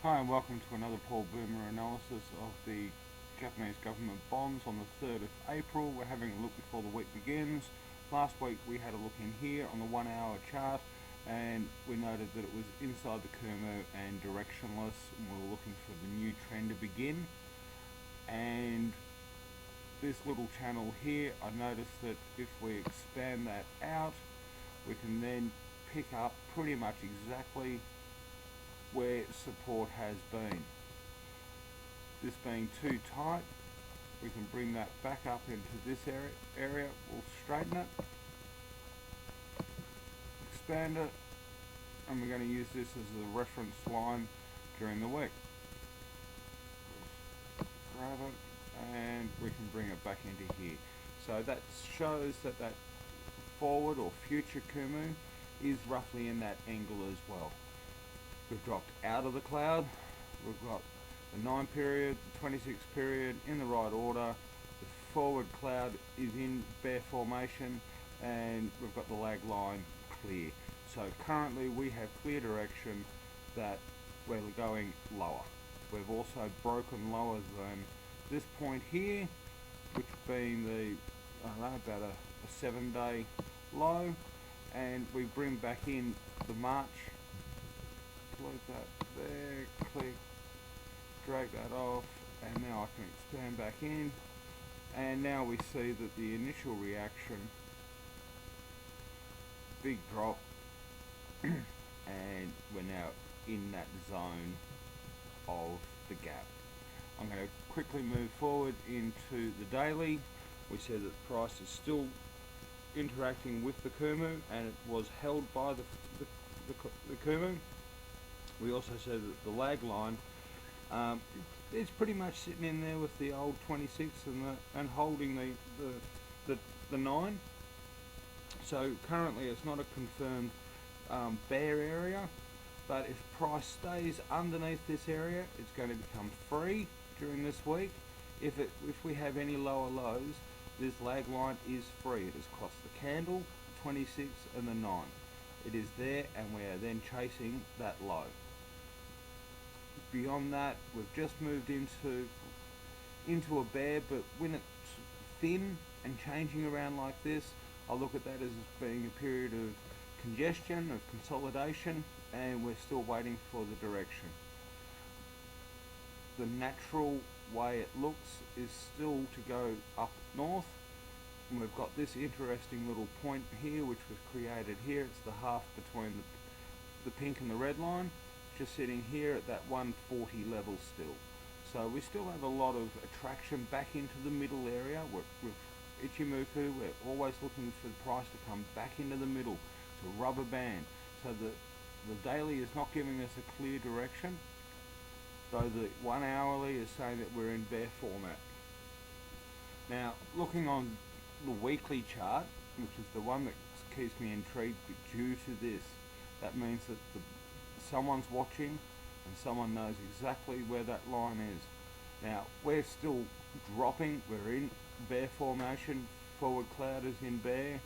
Hi and welcome to another Paul Boomer analysis of the Japanese government bonds on the 3rd of April. We're having a look before the week begins. Last week we had a look in here on the 1 hour chart and we noted that it was inside the Kumu and directionless, and we were looking for the new trend to begin. And this little channel here, I noticed that if we expand that out, we can then pick up pretty much exactly where support has been. This being too tight, we can bring that back up into this area. We'll straighten it, expand it, and we're going to use this as a reference line during the week. Grab it and we can bring it back into here. So that shows that that forward or future Kumu is roughly in that angle as well. We've dropped out of the cloud. We've got the 9 period, the 26 period in the right order. The forward cloud is in bear formation and we've got the lag line clear. So currently we have clear direction that we're going lower. We've also broken lower than this point here, which being the, I don't know, about a 7-day low, and we bring back in the March. Close that there, click, drag that off, and now I can expand back in, and now we see that the initial reaction, big drop, and we're now in that zone of the gap. I'm going to quickly move forward into the daily. We see that the price is still interacting with the Kumu and it was held by the Kumu. We also see that the lag line is pretty much sitting in there with the old 26 and holding the 9. So currently it's not a confirmed bear area, but if price stays underneath this area, it's going to become free during this week. If we have any lower lows, this lag line is free. It has crossed the candle, 26 and the 9. It is there and we are then chasing that low. Beyond that, we've just moved into a bear, but when it's thin and changing around like this, I look at that as being a period of congestion, of consolidation, and we're still waiting for the direction. The natural way it looks is still to go up north, and we've got this interesting little point here which was created here. It's the half between the pink and the red line, just sitting here at that 140 level still. So we still have a lot of attraction back into the middle area. With Ichimoku, we're always looking for the price to come back into the middle, to rubber band. So the daily is not giving us a clear direction, though the 1 hourly is saying that we're in bear format. Now, looking on the weekly chart, which is the one that keeps me intrigued, but due to this, that means that someone's watching and someone knows exactly where that line is. Now, we're still dropping, we're in bear formation, forward cloud is in bear,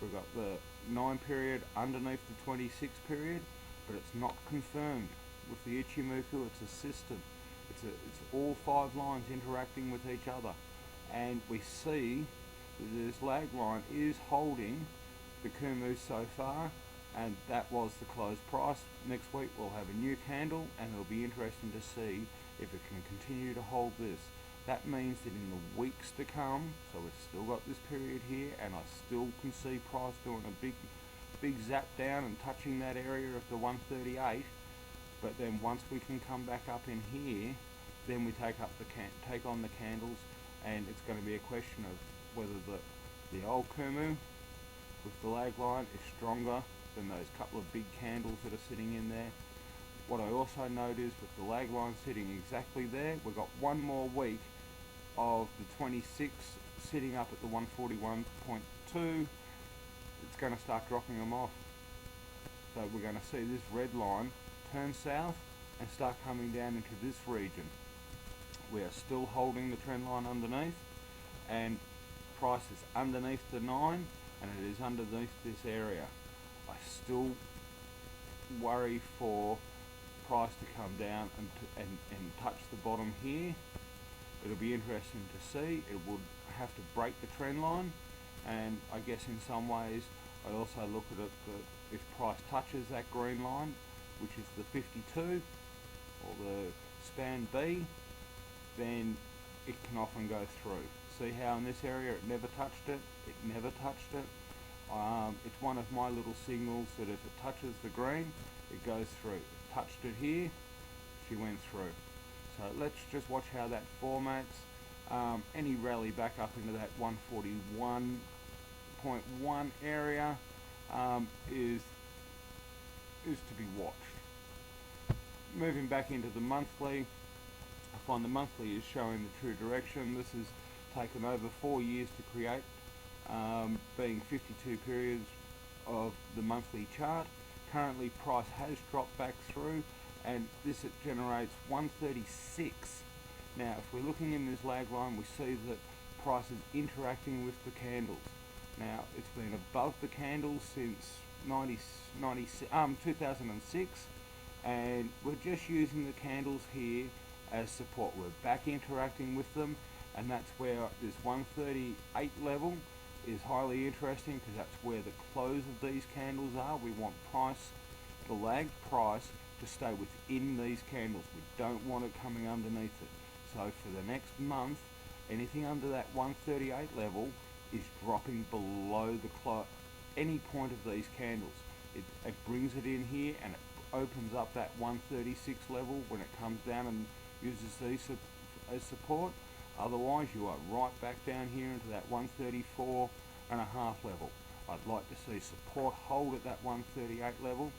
we've got the 9 period underneath the 26 period, but it's not confirmed. With the Ichimoku, it's a system. It's all 5 lines interacting with each other, and we see that this lag line is holding the Kumu so far, and that was the closed price. Next week we'll have a new candle and it'll be interesting to see if it can continue to hold this. That means that in the weeks to come, so we've still got this period here, and I still can see price doing a big zap down and touching that area of the 138, but then once we can come back up in here, then we take on the candles, and it's going to be a question of whether the old Kumu with the lag line is stronger than those couple of big candles that are sitting in there. What I also note is with the lag line sitting exactly there, we've got one more week of the 26 sitting up at the 141.2. It's going to start dropping them off. So we're going to see this red line turn south and start coming down into this region. We are still holding the trend line underneath, and price is underneath the 9 and it is underneath this area. I still worry for price to come down and touch the bottom here. It'll be interesting to see. It would have to break the trend line, and I guess in some ways I also look at it that if price touches that green line, which is the 52 or the span B, then it can often go through. See how in this area it never touched it? It never touched it. It's one of my little signals that if it touches the green, it goes through. It touched it here, she went through. So let's just watch how that formats. Any rally back up into that 141.1 area is to be watched. Moving back into the monthly, I find the monthly is showing the true direction. This has taken over 4 years to create, being 52 periods of the monthly chart. Currently price has dropped back through, and this it generates 136. Now if we're looking in this lag line, we see that price is interacting with the candles. Now it's been above the candles since 2006, and we're just using the candles here as support. We're back interacting with them, and that's where this 138 level is highly interesting, because that's where the close of these candles are. We want price, the lagged price, to stay within these candles. We don't want it coming underneath it. So for the next month, anything under that 138 level is dropping below the any point of these candles. It brings it in here and it opens up that 136 level when it comes down and uses these as support. Otherwise you are right back down here into that 134.5 level. I'd like to see support hold at that 138 level,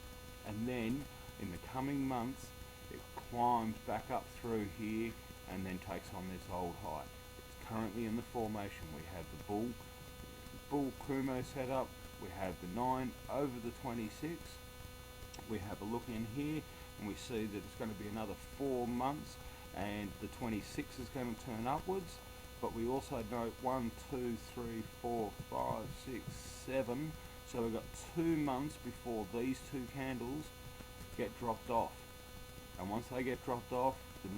and then in the coming months it climbs back up through here and then takes on this old high. It's currently in the formation. We have the bull Kumo set up, we have the 9 over the 26, we have a look in here and we see that it's going to be another 4 months and the 26 is going to turn upwards, but we also note 1, 2, 3, 4, 5, 6, 7, so we've got 2 months before these two candles get dropped off, and once they get dropped off, the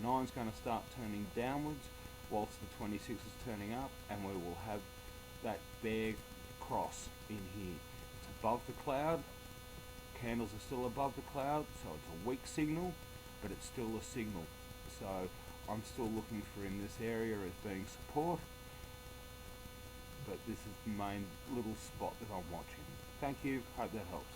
9's going to start turning downwards whilst the 26 is turning up, and we will have that bear cross in here. It's above the cloud, candles are still above the cloud, so it's a weak signal, but it's still a signal. So I'm still looking for in this area as being support, but this is the main little spot that I'm watching. Thank you, hope that helps.